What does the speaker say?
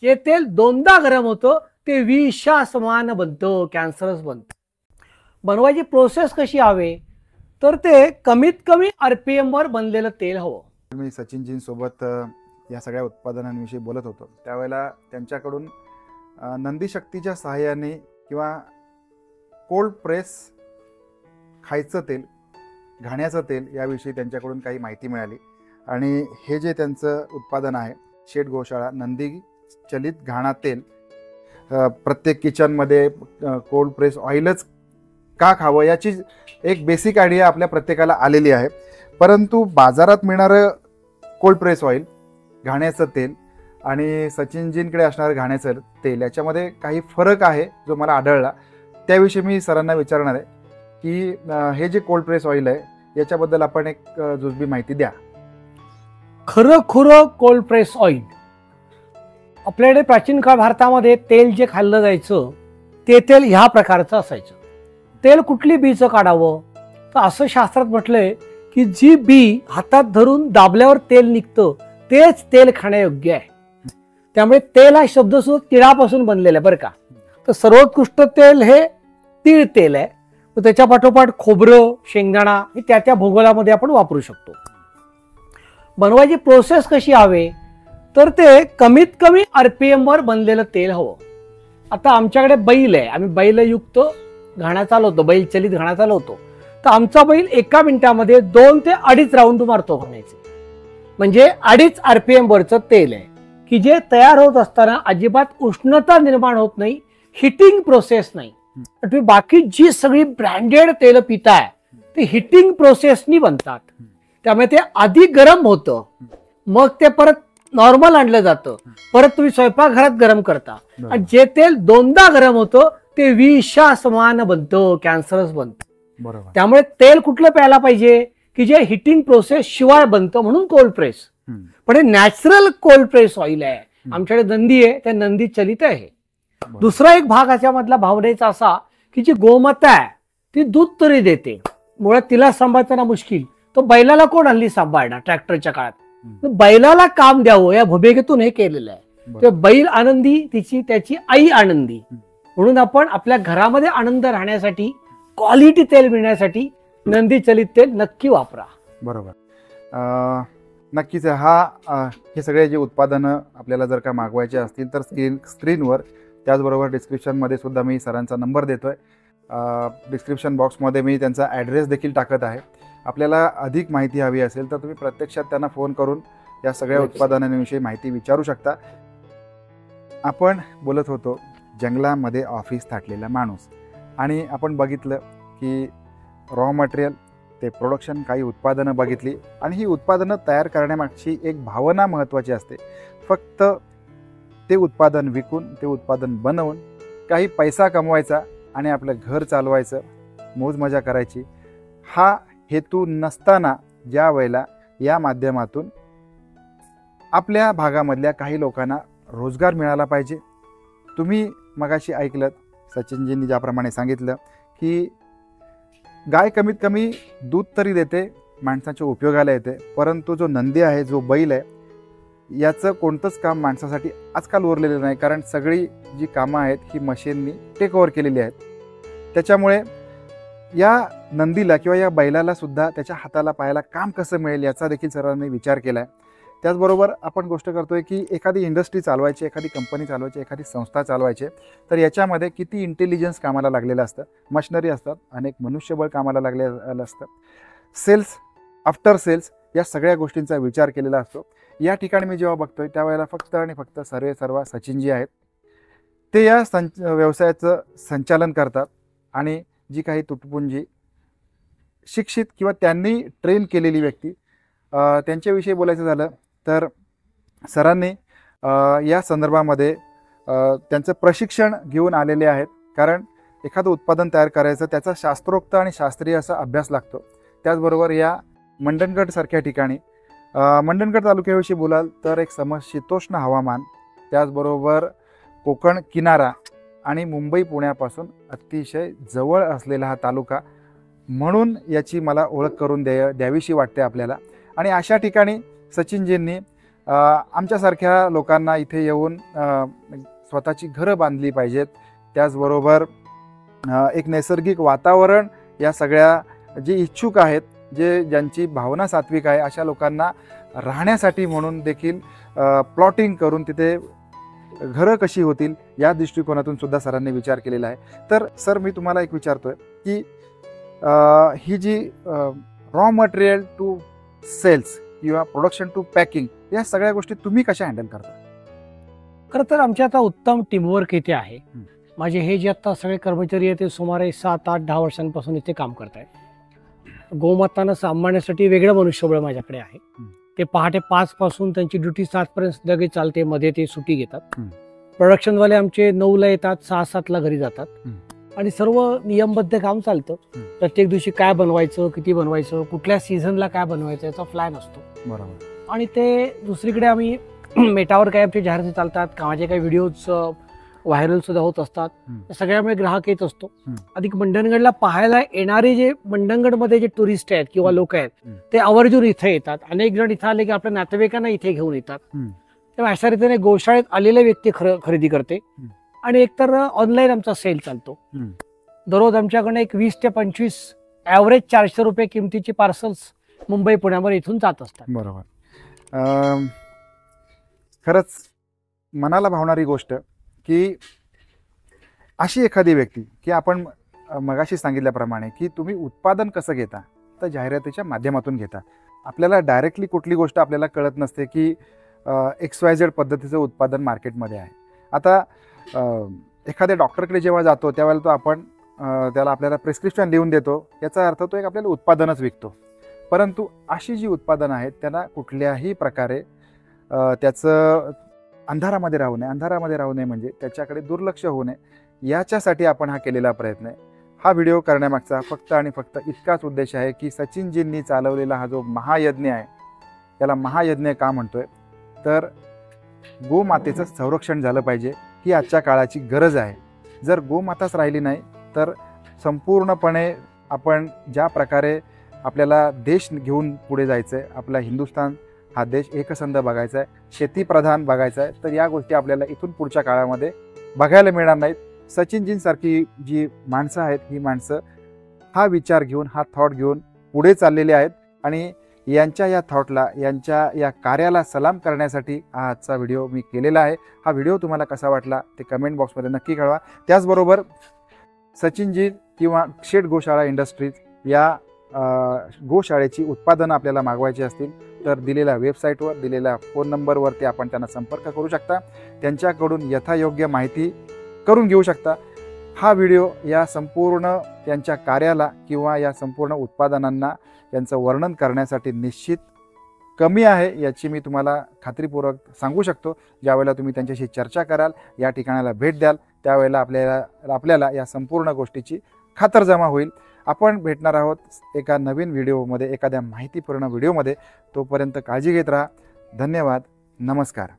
जे तेल दोनदा गरम होतं ते विषा समान बनतं, कॅन्सरस बनतं. बनवायची प्रोसेस कशी हवी तर ते कमीत कमी RPM वर बनलेलं तेल हवं. मी सचिनजींसोबत या सगळ्या उत्पादनांविषयी बोलत होतो त्यावेळेला त्यांच्याकडून नंदी शक्तीच्या सहाय्याने किंवा कोल्ड प्रेस खायचं तेल, घाण्याचं तेल याविषयी त्यांच्याकडून काही माहिती मिळाली. आणि हे जे त्यांचं उत्पादन आहे शेठ गोशाळा नंदी चलित घाणा तेल, प्रत्येक किचनमध्ये कोल्ड प्रेस ऑइलच का खावं याची एक बेसिक आयडिया आपल्या प्रत्येकाला आलेली आहे. परंतु बाजारात मिळणारं कोल्ड प्रेस ऑइल, घाण्याचं तेल आणि सचिनजींकडे असणारं घाण्याचं तेल याच्यामध्ये काही फरक आहे जो मला आढळला. त्याविषयी मी सरांना विचारणार आहे की हे जे कोल्ड प्रेस ऑइल आहे याच्याबद्दल आपण एक जुजबी माहिती द्या. खरं कोल्ड प्रेस ऑइल आपल्याकडे प्राचीन काळ भारतामध्ये तेल जे खाल्लं जायचं ते तेल ह्या प्रकारचं असायचं. तेल कुठली बीचं काढावं तर असं शास्त्रात म्हटलंय की जी बी हातात धरून दाबल्यावर तेल निघतं तेच तेल खाण्यायोग्य आहे. त्यामुळे तेल हा शब्द सुद्धा तिळापासून बनलेला आहे बरं का. तर सर्वोत्कृष्ट तेल हे तीळ तेल आहे. त्याच्या पाठोपाठ खोबरं, शेंगदाणा हे त्या भूगोलामध्ये आपण वापरू शकतो. बनवायची प्रोसेस कशी हवी तर ते कमीत कमी RPM वर बनलेलं तेल हवं. आता आमच्याकडे बैल आहे, आम्ही बैलयुक्त घाणा चालवतो, बैल चलित घाणा चालवतो. तर आमचा बैल 1 मिनिटामध्ये 2 ते 2.5 राऊंड मारतो घाण्याचे. म्हणजे 2.5 RPM वरचं तेल आहे की जे तयार होत असताना अजिबात उष्णता निर्माण होत नाही, हिटिंग प्रोसेस नाही. तुम्ही बाकी जी सगळी ब्रँडेड तेल पिताय ते हिटिंग प्रोसेसनी बनतात. त्यामुळे ते आधी गरम होतं, मग ते परत नॉर्मल आणलं जातं, परत तुम्ही स्वयंपाकघरात गरम करता आणि जे तेल दोनदा गरम होतं ते विषा समान बनतं, कॅन्सरस बनतं. बरोबर. त्यामुळे तेल कुठलं प्यायला पाहिजे की जे हिटिंग प्रोसेस शिवाय बनतं, म्हणून कोल्ड प्रेस. पण हे नॅचरल कोल्ड प्रेस ऑइल आहे. आमच्याकडे नंदी आहे, त्या नंदी चलित आहे. दुसरा एक भाग याच्यामधला भावनेचा असा की जी गोमाता आहे ती दूध तरी देते, मुळात तिला सांभाळताना मुश्किल. तो बैलाला कोण हल्ली सांभाळणार ट्रॅक्टरच्या काळात. बैलाला काम द्यावं या भूमिकेतून हे केलेलं आहे. ते बैल आनंदी, त्याची आई आनंदी. म्हणून आपण आपल्या घरामध्ये आनंद राहण्यासाठी, क्वालिटी तेल मिळण्यासाठी नंदी चलित तेल नक्की वापरा. बरोबर. नक्कीच हे सगळे जे उत्पादनं आपल्याला जर का मागवायचे असतील तर स्क्रीनवर त्याचबरोबर डिस्क्रिप्शनमध्ये सुद्धा मी सरांचा नंबर देतोय. डिस्क्रिप्शन बॉक्समध्ये मी त्यांचा ॲड्रेस देखील टाकत आहे. आपल्याला अधिक माहिती हवी असेल तर तुम्ही प्रत्यक्षात त्यांना फोन करून या सगळ्या उत्पादनांविषयी माहिती विचारू शकता. आपण बोलत होतो जंगलामध्ये ऑफिस थाटलेला माणूस, आणि आपण बघितलं की रॉ मटेरियल ते प्रोडक्शन, काही उत्पादनं बघितली आणि ही उत्पादनं तयार करण्यामागची एक भावना महत्त्वाची असते. फक्त ते उत्पादन विकून, ते उत्पादन बनवून काही पैसा कमवायचा आणि आपलं घर चालवायचं, मौज मजा करायची, हा हेतू नसताना ज्या वेळेला या माध्यमातून आपल्या भागामधल्या काही लोकांना रोजगार मिळाला पाहिजे. तुम्ही मगाशी ऐकलं सचिनजींनी ज्याप्रमाणे सांगितलं की गाय कमीत कमी दूध तरी देते, माणसाच्या उपयोगाला येते, परंतु जो नंदी आहे, जो बैल आहे, याचं कोणतंच काम माणसासाठी आजकाल उरलेलं नाही. कारण सगळी जी कामं आहेत ही मशीननी टेक ओव्हर केलेली आहेत. त्याच्यामुळे या नंदीला किंवा या बैलाला सुद्धा त्याच्या हाताला पायाला काम कसं मिळेल याचा देखील सरांनी विचार केला आहे. त्याचबरोबर आपण गोष्ट करतोय की एखादी इंडस्ट्री चालवायची, एखादी कंपनी चालवायची, एखादी संस्था चालवायची, तर याच्यामध्ये किती इंटेलिजन्स कामाला लागलेलं असतं, मशिनरी असतात, अनेक मनुष्यबळ कामाला लागलेलं असतं, सेल्स, आफ्टर सेल्स या सगळ्या गोष्टींचा विचार केलेला असतो. या ठिकाणी मी जेव्हा बघतोय त्यावेळेला फक्त आणि फक्त सर्व सचिनजी आहेत. ते या व्यवसायाचं संचालन करतात आणि जी काही तुटपुंजी शिक्षित किंवा त्यांनी ट्रेन केलेली व्यक्ती, त्यांच्याविषयी बोलायचं झालं तर सरांनी या संदर्भामध्ये त्यांचं प्रशिक्षण घेऊन आलेले आहेत. कारण एखादं उत्पादन तयार करायचं त्याचा शास्त्रोक्त आणि शास्त्रीय असा अभ्यास लागतो. त्याचबरोबर या मंडणगडसारख्या ठिकाणी, मंडणगड तालुक्याविषयी बोलाल तर एक समशीतोष्ण हवामान, त्याचबरोबर कोकण किनारा आणि मुंबई पुण्यापासून अतिशय जवळ असलेला हा तालुका, म्हणून याची मला ओळख करून द्यावीशी वाटते आपल्याला. आणि अशा ठिकाणी सचिनजींनी आमच्यासारख्या लोकांना इथे येऊन स्वतःची घरं बांधली पाहिजेत. त्याचबरोबर एक नैसर्गिक वातावरण या सगळ्या जे इच्छुक आहेत, ज्यांची भावना सात्विक आहे, अशा लोकांना राहण्यासाठी म्हणून देखील प्लॉटिंग करून तिथे घरं कशी होतील या दृष्टिकोनातून सुद्धा सरांनी विचार केलेला आहे. तर सर, मी तुम्हाला एक विचारतोय की ही जी रॉ मटेरियल टू सेल्स किंवा प्रोडक्शन टू पॅकिंग या सगळ्या गोष्टी तुम्ही कशा हँडल करता? खरं तर आमच्या आता उत्तम टीमवर्क इथे आहे. माझे हे जे आता सगळे कर्मचारी आहेत ते सुमारे 7, 8, 10 वर्षांपासून इथे काम करत आहेत. गोमातांना सांभाळण्यासाठी वेगळं मनुष्यबळ माझ्याकडे आहे. ते पहाटे 5 पासून त्यांची ड्युटी 7 पर्यंत लगेच चालते. मध्ये ते सुट्टी घेतात. प्रोडक्शनवाले आमचे 9ला येतात, 6-7ला घरी जातात आणि सर्व नियमबद्ध काम चालतं. प्रत्येक दिवशी काय बनवायचं, किती बनवायचं, कुठल्या सीझनला काय बनवायचं याचा प्लॅन असतो. बरोबर. आणि ते दुसरीकडे आम्ही मेटावर काय आमचे जाहिराती चालतात, कामाचे काही व्हिडिओज व्हायरल सुद्धा होत असतात. सगळ्यामुळे ग्राहक येत असतो. अधिक मंडणगडला पाहायला येणारे जे मंडणगडमध्ये जे टुरिस्ट आहेत किंवा लोक आहेत ते आवर्जून इथे येतात. अनेक जण इथे आले की आपल्या नातेवाईकांना इथे घेऊन येतात. तेव्हा अशा रीतीने गोशाळेत आलेले व्यक्ती खरेदी करते. आणि एकतर ऑनलाईन आमचा सेल चालतो. दररोज आमच्याकडे एक 20 ते 25 ॲव्हरेज 400 रुपये किमतीची पार्सल्स मुंबई पुण्यामध्ये इथून जात असतात. बरोबर. खरंच मनाला भावणारी गोष्ट की अशी एखादी व्यक्ती की आपण मगाशी सांगितल्याप्रमाणे की तुम्ही उत्पादन कसं घेता, तर जाहिरातीच्या माध्यमातून घेता. आपल्याला डायरेक्टली कुठली गोष्ट आपल्याला कळत नसते की XYZ पद्धतीचं उत्पादन मार्केटमध्ये आहे. आता एखाद्या डॉक्टरकडे जेव्हा जातो त्यावेळेला तो आपण त्याला आपल्याला प्रिस्क्रिप्शन लिहून देतो. याचा अर्थ तो एक आपल्याला उत्पादनच विकतो. परंतु अशी जी उत्पादनं आहेत त्यांना कुठल्याही प्रकारे त्याचं अंधारामध्ये राहू नये म्हणजे त्याच्याकडे दुर्लक्ष होऊ नये, याच्यासाठी आपण हा केलेला प्रयत्न आहे. हा व्हिडिओ करण्यामागचा फक्त आणि फक्त इतकाच उद्देश आहे की सचिनजींनी चालवलेला हा जो महायज्ञ आहे, त्याला महायज्ञ का म्हणतोय, तर गोमातेचं संरक्षण झालं पाहिजे ही आजच्या काळाची गरज आहे. जर गोमाताच राहिली नाही तर संपूर्णपणे आपण ज्या प्रकारे आपल्याला देश घेऊन पुढे जायचं आहे, आपला हिंदुस्थान हा देश एकसंध बघायचा आहे, शेतीप्रधान बघायचा आहे, तर या गोष्टी आपल्याला इथून पुढच्या काळामध्ये बघायला मिळणार नाहीत. सचिनजींसारखी जी माणसं आहेत ही माणसं हा विचार घेऊन, हा थॉट घेऊन पुढे चाललेले आहेत आणि यांच्या या थॉटला, यांच्या या कार्याला सलाम करण्यासाठी हा आजचा व्हिडिओ मी केलेला आहे. हा व्हिडिओ तुम्हाला कसा वाटला ते कमेंट बॉक्समध्ये नक्की कळवा. त्याचबरोबर सचिनजी किंवा शेठ गोशाळा इंडस्ट्रीज या गोशाळेची उत्पादनं आपल्याला मागवायची असतील तर दिलेल्या वेबसाईटवर, दिलेल्या फोन नंबरवरती आपण त्यांना संपर्क करू शकता. त्यांच्याकडून यथायोग्य माहिती करून घेऊ शकता. हा व्हिडिओ या संपूर्ण त्यांच्या कार्याला किंवा या संपूर्ण उत्पादनांना यांचं वर्णन करण्यासाठी निश्चित कमी आहे याची मी तुम्हाला खात्रीपूर्वक सांगू शकतो. ज्यावेळेला तुम्ही त्यांच्याशी चर्चा कराल, या ठिकाणाला भेट द्याल, त्यावेळेला आपल्याला या संपूर्ण गोष्टीची खातरजमा होईल. आपण भेटणार आहोत एका नवीन व्हिडिओमध्ये, एखाद्या माहितीपूर्ण व्हिडिओमध्ये. तोपर्यंत काळजी घेत राहा. धन्यवाद. नमस्कार.